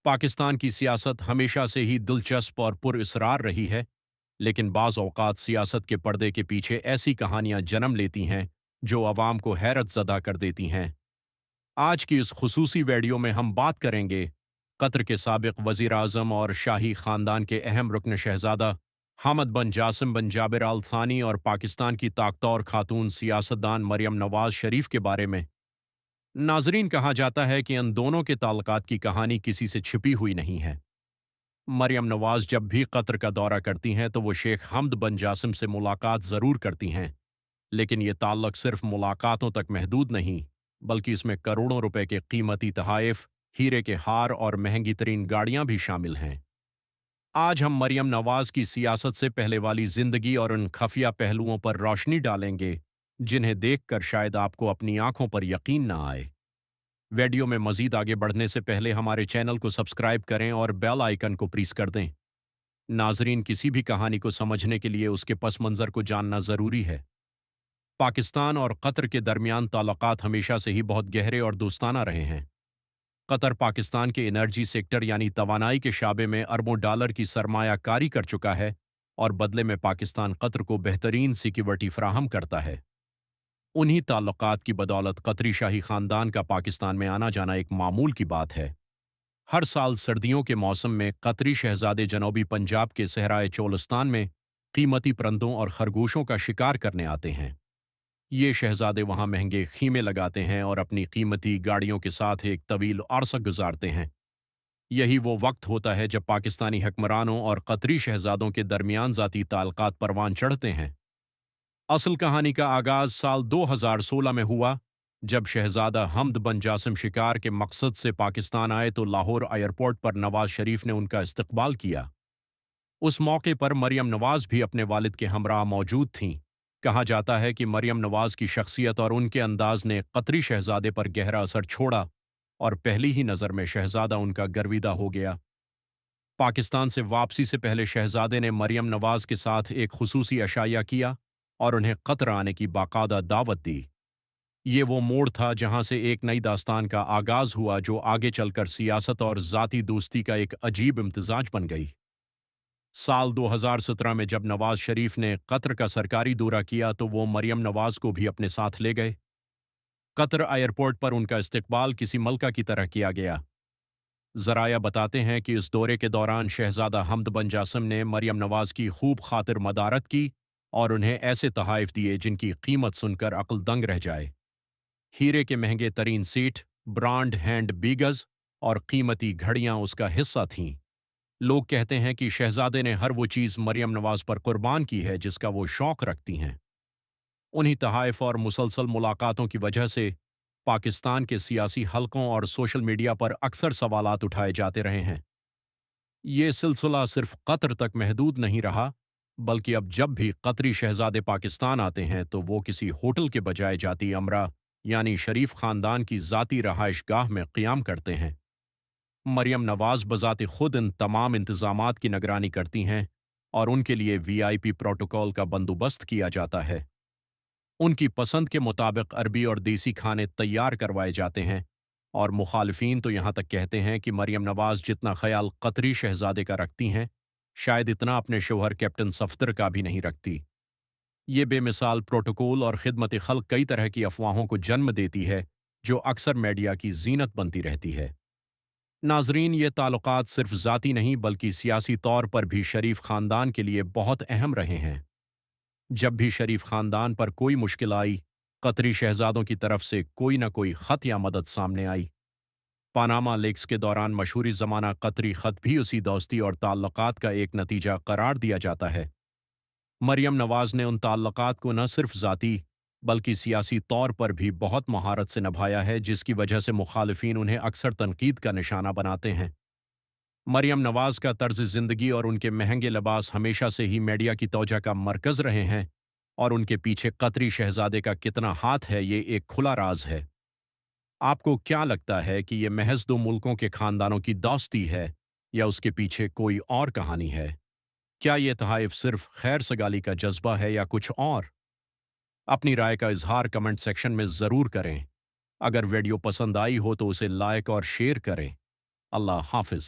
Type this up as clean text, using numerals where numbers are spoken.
पाकिस्तान की सियासत हमेशा से ही दिलचस्प और पुरअसरार रही है, लेकिन बाज़ औक़ात सियासत के पर्दे के पीछे ऐसी कहानियाँ जन्म लेती हैं जो अवाम को हैरत ज़दा कर देती हैं। आज की इस खुसूसी वीडियो में हम बात करेंगे कतर के साबिक़ वज़ीर-ए-आज़म और शाही ख़ानदान के अहम रुकन शहज़ादा हमद बिन जासिम बिन जाबिर आल थानी और पाकिस्तान की ताकतवर खातून सियासतदान मरियम नवाज़ शरीफ के बारे में। नाज़रीन, कहा जाता है कि इन दोनों के ताल्लुकात की कहानी किसी से छिपी हुई नहीं है। मरियम नवाज़ जब भी कतर का दौरा करती हैं तो वो शेख हमद बिन जासिम से मुलाकात ज़रूर करती हैं, लेकिन ये ताल्लुक सिर्फ मुलाकातों तक महदूद नहीं, बल्कि इसमें करोड़ों रुपए के कीमती तोहफ़े, हीरे के हार और महंगी तरीन गाड़ियाँ भी शामिल हैं। आज हम मरियम नवाज़ की सियासत से पहले वाली ज़िंदगी और उन खफिया पहलुओं पर रोशनी डालेंगे, जिन्हें देखकर शायद आपको अपनी आंखों पर यकीन न आए। वीडियो में मज़ीद आगे बढ़ने से पहले हमारे चैनल को सब्सक्राइब करें और बेल आइकन को प्रेस कर दें। नाज़रीन, किसी भी कहानी को समझने के लिए उसके पस मंज़र को जानना ज़रूरी है। पाकिस्तान और कतर के दरमियान ताल्लुकात हमेशा से ही बहुत गहरे और दोस्ताना रहे हैं। कतर पाकिस्तान के एनर्जी सेक्टर यानी तवानाई के शाबे में अरबों डॉलर की सरमायाकारी कर चुका है और बदले में पाकिस्तान कतर को बेहतरीन सिक्योरिटी फराहम करता है। उन्हीं ताल्लुकात की बदौलत कतरी शाही ख़ानदान का पाकिस्तान में आना जाना एक मामूल की बात है। हर साल सर्दियों के मौसम में कतरी शहजादे जनूबी पंजाब के सहराए चोलिस्तान में कीमती परिंदों और खरगोशों का शिकार करने आते हैं। ये शहजादे वहाँ महंगे ख़ीमे लगाते हैं और अपनी कीमती गाड़ियों के साथ एक तवील अरसा गुजारते हैं। यही वो वक्त होता है जब पाकिस्तानी हुक्मरानों और कतरी शहजादों के दरमियान ज़ाती ताल्लुकात परवान चढ़ते हैं। असल कहानी का आगाज़ साल 2016 में हुआ, जब शहजादा हमद बिन जासिम शिकार के मकसद से पाकिस्तान आए तो लाहौर एयरपोर्ट पर नवाज शरीफ ने उनका इस्तकबाल किया। उस मौके पर मरियम नवाज़ भी अपने वालिद के हमराह मौजूद थीं। कहा जाता है कि मरियम नवाज़ की शख्सियत और उनके अंदाज ने कतरी शहजादे पर गहरा असर छोड़ा और पहली ही नज़र में शहजादा उनका गर्विदा हो गया। पाकिस्तान से वापसी से पहले शहजादे ने मरियम नवाज़ के साथ एक खुसूसी अशाया किया और उन्हें कतर आने की बाकायदा दावत दी। ये वो मोड़ था जहां से एक नई दास्तान का आगाज़ हुआ, जो आगे चलकर सियासत और ज़ाती दोस्ती का एक अजीब इम्तिजाज बन गई। साल 2017 में जब नवाज शरीफ ने कतर का सरकारी दौरा किया तो वो मरियम नवाज़ को भी अपने साथ ले गए। कतर एयरपोर्ट पर उनका इस्तकबाल किसी मलका की तरह किया गया। ज़राया बताते हैं कि इस दौरे के दौरान शहजादा हमद बिन जासिम ने मरियम नवाज़ की खूब खातिर मदारत की और उन्हें ऐसे तोहफ़े दिए जिनकी कीमत सुनकर अक्ल दंग रह जाए। हीरे के महंगे तरीन सेठ, ब्रांड हैंड बीगज़ और कीमती घड़ियाँ उसका हिस्सा थीं। लोग कहते हैं कि शहजादे ने हर वो चीज़ मरियम नवाज़ पर कुर्बान की है जिसका वो शौक़ रखती हैं। उन्हीं तोहफ़ और मुसलसल मुलाकातों की वजह से पाकिस्तान के सियासी हलकों और सोशल मीडिया पर अक्सर सवालात उठाए जाते रहे हैं। ये सिलसिला सिर्फ कतर तक महदूद नहीं रहा, बल्कि अब जब भी कतरी शहजादे पाकिस्तान आते हैं तो वो किसी होटल के बजाय जाती अमरा यानी शरीफ ख़ानदान की ज़ाती रहाइश गाह में क़याम करते हैं। मरियम नवाज़ बज़ाते खुद इन तमाम इंतज़ामात की निगरानी करती हैं और उनके लिए वीआईपी प्रोटोकॉल का बंदोबस्त किया जाता है। उनकी पसंद के मुताबिक अरबी और देसी खाने तैयार करवाए जाते हैं और मुखालिफिन तो यहाँ तक कहते हैं कि मरियम नवाज़ जितना ख्याल कतरी शहजादे का रखती हैं, शायद इतना अपने शौहर कैप्टन सफदर का भी नहीं रखती। ये बेमिसाल प्रोटोकॉल और खिदमत खल्क कई तरह की अफवाहों को जन्म देती है, जो अक्सर मीडिया की जीनत बनती रहती है। नाजरीन, ये ताल्लुकात सिर्फ ज़ाती नहीं बल्कि सियासी तौर पर भी शरीफ ख़ानदान के लिए बहुत अहम रहे हैं। जब भी शरीफ ख़ानदान पर कोई मुश्किल आई, कतरी शहजादों की तरफ से कोई न कोई ख़त या मदद सामने आई। पानामा लीक्स के दौरान मशहूरी ज़माना कतरी ख़त भी उसी दोस्ती और ताल्लुकात का एक नतीजा करार दिया जाता है। मरियम नवाज़ ने उन ताल्लुकात को न सिर्फ ज़ाती बल्कि सियासी तौर पर भी बहुत महारत से निभाया है, जिसकी वजह से मुखालिफिन उन्हें अक्सर तनकीद का निशाना बनाते हैं। मरियम नवाज़ का तर्ज ज़िंदगी और उनके महंगे लिबास हमेशा से ही मीडिया की तवज्जो का मरकज़ रहे हैं और उनके पीछे कतरी शहजादे का कितना हाथ है, ये एक खुला राज है। आपको क्या लगता है कि ये महज दो मुल्कों के ख़ानदानों की दोस्ती है या उसके पीछे कोई और कहानी है? क्या ये तोहफ़े सिर्फ खैर सगाली का जज्बा है या कुछ और? अपनी राय का इजहार कमेंट सेक्शन में ज़रूर करें। अगर वीडियो पसंद आई हो तो उसे लाइक और शेयर करें। اللہ हाफिज।